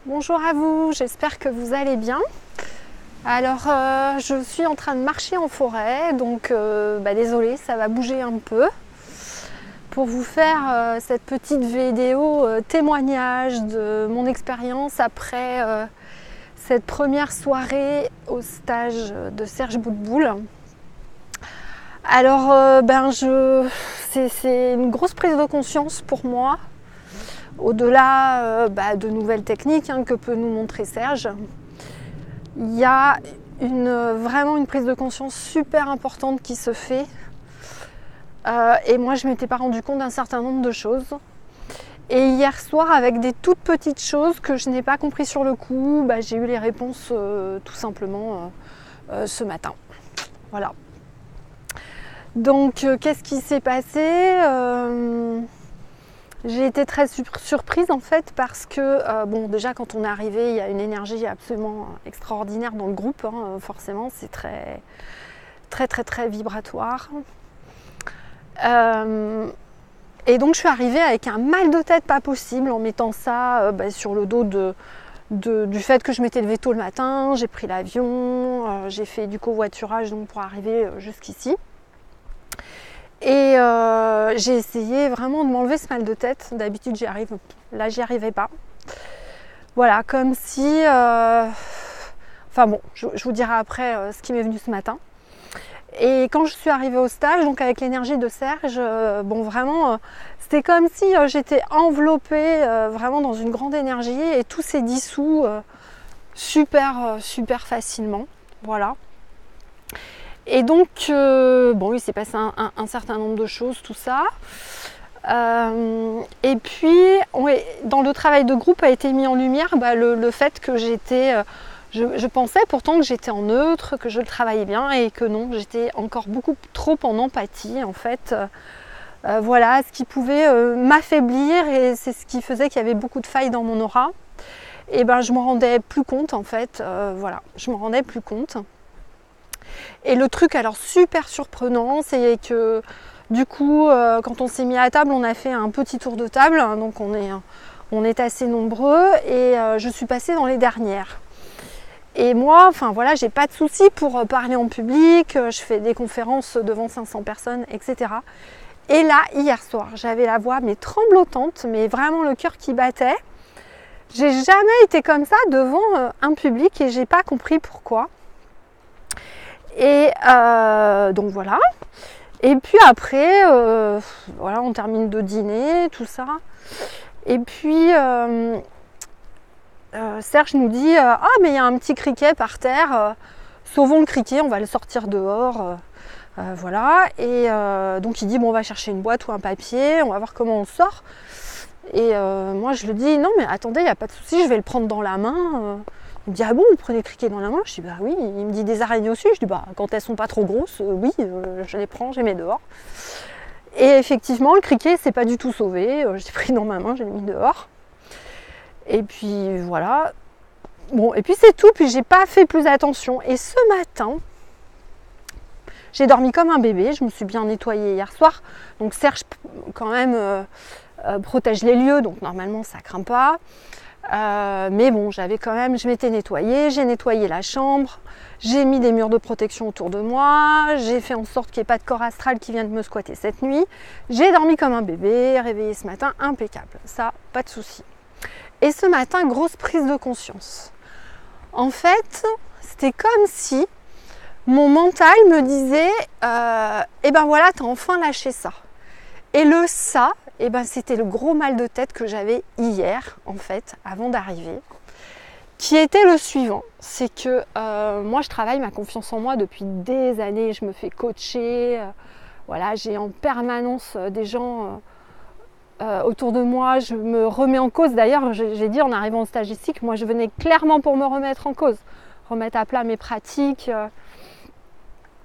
Bonjour à vous, j'espère que vous allez bien. Alors je suis en train de marcher en forêt, donc désolée, ça va bouger un peu. Pour vous faire cette petite vidéo témoignage de mon expérience après cette première soirée au stage de Serge Boutboul. Alors c'est une grosse prise de conscience pour moi. Au-delà de nouvelles techniques que peut nous montrer Serge, il y a vraiment une prise de conscience super importante qui se fait. Et moi, je ne m'étais pas rendu compte d'un certain nombre de choses. Et hier soir, avec des toutes petites choses que je n'ai pas compris sur le coup, j'ai eu les réponses tout simplement ce matin. Voilà. Donc, qu'est-ce qui s'est passé ? J'ai été très surprise en fait parce que déjà quand on est arrivé, il y a une énergie absolument extraordinaire dans le groupe, forcément c'est très vibratoire. Et donc je suis arrivée avec un mal de tête pas possible en mettant ça sur le dos du fait que je m'étais levée tôt le matin, j'ai pris l'avion, j'ai fait du covoiturage donc pour arriver jusqu'ici. Et j'ai essayé vraiment de m'enlever ce mal de tête. D'habitude j'y arrive, là j'y arrivais pas. Voilà, comme si... je vous dirai après ce qui m'est venu ce matin. Et quand je suis arrivée au stage, donc avec l'énergie de Serge, c'était comme si j'étais enveloppée vraiment dans une grande énergie et tout s'est dissous super facilement. Voilà. Et donc, il s'est passé un certain nombre de choses, tout ça. Et puis, dans le travail de groupe a été mis en lumière le fait que j'étais... Je pensais pourtant que j'étais en neutre, que je le travaillais bien et que non, j'étais encore beaucoup trop en empathie en fait. Voilà, ce qui pouvait m'affaiblir et c'est ce qui faisait qu'il y avait beaucoup de failles dans mon aura. Et je m'en rendais plus compte en fait, je m'en rendais plus compte. Et le truc alors super surprenant, c'est que du coup, quand on s'est mis à table, on a fait un petit tour de table, donc on est assez nombreux et je suis passée dans les dernières. Et moi, j'ai pas de souci pour parler en public, je fais des conférences devant 500 personnes, etc. Et là, hier soir, j'avais la voix tremblotante, mais vraiment le cœur qui battait. J'ai jamais été comme ça devant un public et j'ai pas compris pourquoi. Et donc voilà. Et puis après, on termine de dîner, tout ça. Et puis Serge nous dit mais il y a un petit criquet par terre, sauvons le criquet, on va le sortir dehors. Voilà. Et donc il dit on va chercher une boîte ou un papier, on va voir comment on le sort. Et moi je lui dis non mais attendez, il n'y a pas de souci, je vais le prendre dans la main. Il me dit ah bon, vous prenez le criquet dans la main? Je dis bah oui. Il me dit des araignées aussi? Je dis quand elles sont pas trop grosses, oui, je les prends, je les mets dehors. Et effectivement, le criquet c'est pas du tout sauvé. Je l'ai pris dans ma main, je l'ai mis dehors. Et puis voilà. Bon, et puis c'est tout. Puis j'ai pas fait plus attention. Et ce matin, j'ai dormi comme un bébé. Je me suis bien nettoyée hier soir. Donc Serge quand même protège les lieux, donc normalement ça craint pas. Mais bon, je m'étais nettoyée, j'ai nettoyé la chambre, j'ai mis des murs de protection autour de moi, j'ai fait en sorte qu'il n'y ait pas de corps astral qui vienne me squatter cette nuit. J'ai dormi comme un bébé, réveillé ce matin, impeccable, ça, pas de souci. Et ce matin, grosse prise de conscience. En fait, c'était comme si mon mental me disait t'as enfin lâché ça. Et le ça, c'était le gros mal de tête que j'avais hier, en fait, avant d'arriver, qui était le suivant. C'est que moi, je travaille ma confiance en moi depuis des années. Je me fais coacher. J'ai en permanence des gens autour de moi. Je me remets en cause. D'ailleurs, j'ai dit en arrivant au stage ici que moi, je venais clairement pour me remettre en cause. Remettre à plat mes pratiques,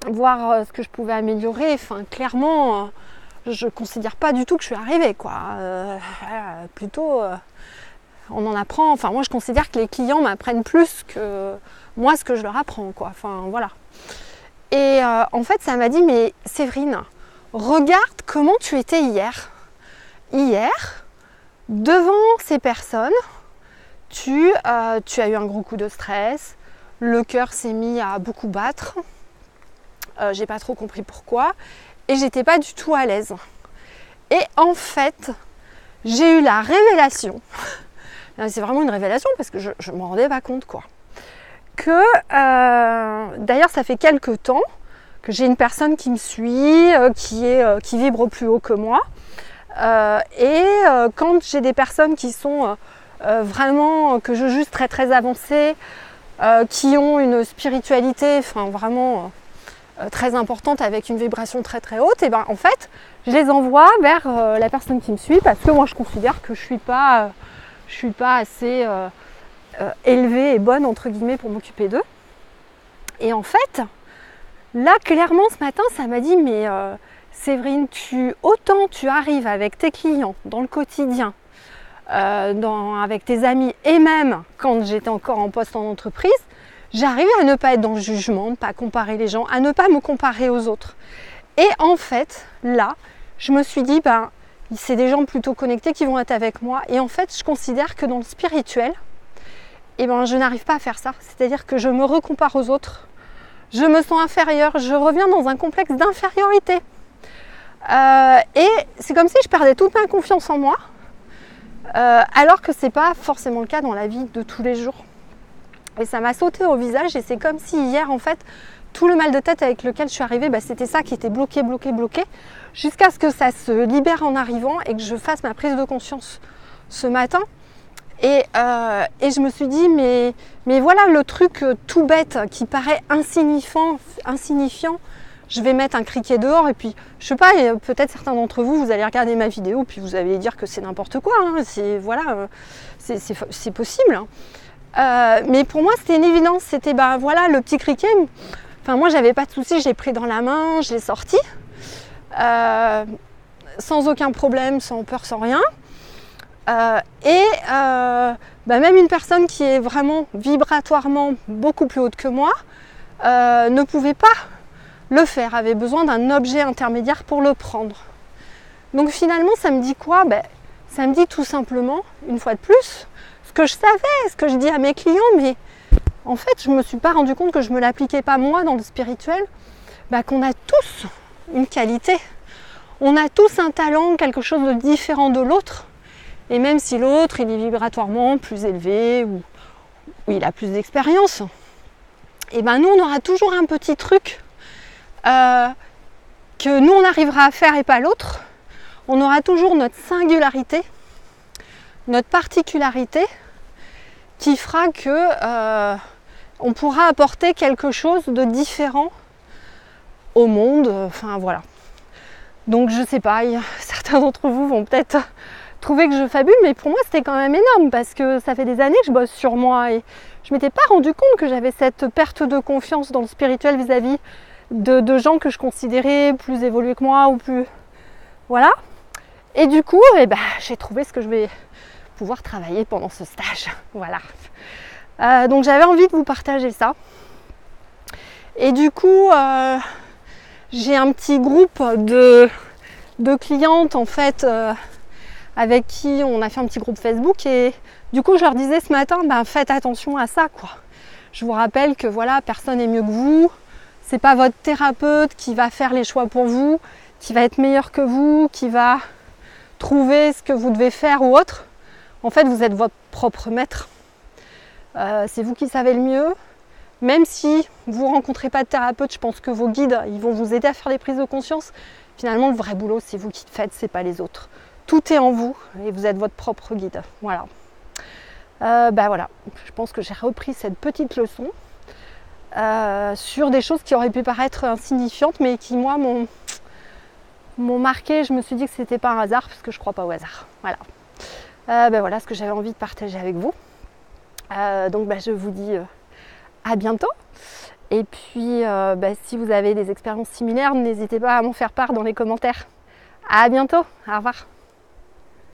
voir ce que je pouvais améliorer. Clairement... je considère pas du tout que je suis arrivée, quoi. Plutôt, on en apprend. Moi, je considère que les clients m'apprennent plus que moi ce que je leur apprends, quoi. Voilà. Et en fait, ça m'a dit, mais Séverine, regarde comment tu étais hier. Hier, devant ces personnes, tu as eu un gros coup de stress, le cœur s'est mis à beaucoup battre, j'ai pas trop compris pourquoi, et j'étais pas du tout à l'aise. Et en fait, j'ai eu la révélation, c'est vraiment une révélation parce que je ne m'en rendais pas compte quoi, que d'ailleurs ça fait quelques temps que j'ai une personne qui me suit, qui vibre plus haut que moi, quand j'ai des personnes qui sont vraiment, que je juge très très avancées, qui ont une spiritualité vraiment très importante avec une vibration très très haute, et ben en fait je les envoie vers la personne qui me suit parce que moi je considère que je suis pas assez élevée et bonne entre guillemets pour m'occuper d'eux. Et en fait là clairement ce matin ça m'a dit mais Séverine, autant tu arrives avec tes clients dans le quotidien, avec tes amis, et même quand j'étais encore en poste en entreprise, j'arrivais à ne pas être dans le jugement, ne pas comparer les gens, à ne pas me comparer aux autres. Et en fait, là, je me suis dit, c'est des gens plutôt connectés qui vont être avec moi. Et en fait, je considère que dans le spirituel, je n'arrive pas à faire ça. C'est-à-dire que je me recompare aux autres. Je me sens inférieure. Je reviens dans un complexe d'infériorité. Et c'est comme si je perdais toute ma confiance en moi. Alors que c'est pas forcément le cas dans la vie de tous les jours. Et ça m'a sauté au visage et c'est comme si hier en fait tout le mal de tête avec lequel je suis arrivée, c'était ça qui était bloqué, jusqu'à ce que ça se libère en arrivant et que je fasse ma prise de conscience ce matin. Et je me suis dit mais voilà le truc tout bête qui paraît insignifiant, je vais mettre un criquet dehors et puis je sais pas, peut-être certains d'entre vous allez regarder ma vidéo puis vous allez dire que c'est n'importe quoi, c'est possible. Mais pour moi c'était une évidence, c'était voilà le petit criquet. Enfin moi j'avais pas de souci, je l'ai pris dans la main, je l'ai sorti sans aucun problème, sans peur, sans rien. Même une personne qui est vraiment vibratoirement beaucoup plus haute que moi ne pouvait pas le faire, avait besoin d'un objet intermédiaire pour le prendre. Donc finalement ça me dit quoi? Ça me dit tout simplement, une fois de plus, ce que je savais, ce que je dis à mes clients, mais en fait je ne me suis pas rendu compte que je ne me l'appliquais pas moi dans le spirituel, qu'on a tous une qualité, on a tous un talent, quelque chose de différent de l'autre, et même si l'autre il est vibratoirement plus élevé ou il a plus d'expérience, et nous on aura toujours un petit truc que nous on arrivera à faire et pas l'autre. On aura toujours notre singularité, notre particularité qui fera que on pourra apporter quelque chose de différent au monde. Enfin voilà. Donc je sais pas, certains d'entre vous vont peut-être trouver que je fabule, mais pour moi c'était quand même énorme parce que ça fait des années que je bosse sur moi et je m'étais pas rendu compte que j'avais cette perte de confiance dans le spirituel vis-à-vis de gens que je considérais plus évolués que moi ou plus... Voilà. Et du coup, j'ai trouvé ce que je vais pouvoir travailler pendant ce stage. Voilà. Donc j'avais envie de vous partager ça. Et du coup, j'ai un petit groupe de clientes en fait avec qui on a fait un petit groupe Facebook et du coup je leur disais ce matin, faites attention à ça quoi. Je vous rappelle que voilà, personne n'est mieux que vous. C'est pas votre thérapeute qui va faire les choix pour vous, qui va être meilleur que vous, qui va trouver ce que vous devez faire ou autre. En fait, vous êtes votre propre maître. C'est vous qui savez le mieux. Même si vous ne rencontrez pas de thérapeute, je pense que vos guides, ils vont vous aider à faire des prises de conscience. Finalement, le vrai boulot, c'est vous qui le faites, c'est pas les autres. Tout est en vous et vous êtes votre propre guide. Voilà. Voilà. Je pense que j'ai repris cette petite leçon. Sur des choses qui auraient pu paraître insignifiantes mais qui moi m'ont marqué. Je me suis dit que c'était pas un hasard parce que je crois pas au hasard. Voilà. Voilà ce que j'avais envie de partager avec vous. Donc je vous dis à bientôt et puis si vous avez des expériences similaires, n'hésitez pas à m'en faire part dans les commentaires. À bientôt, au revoir.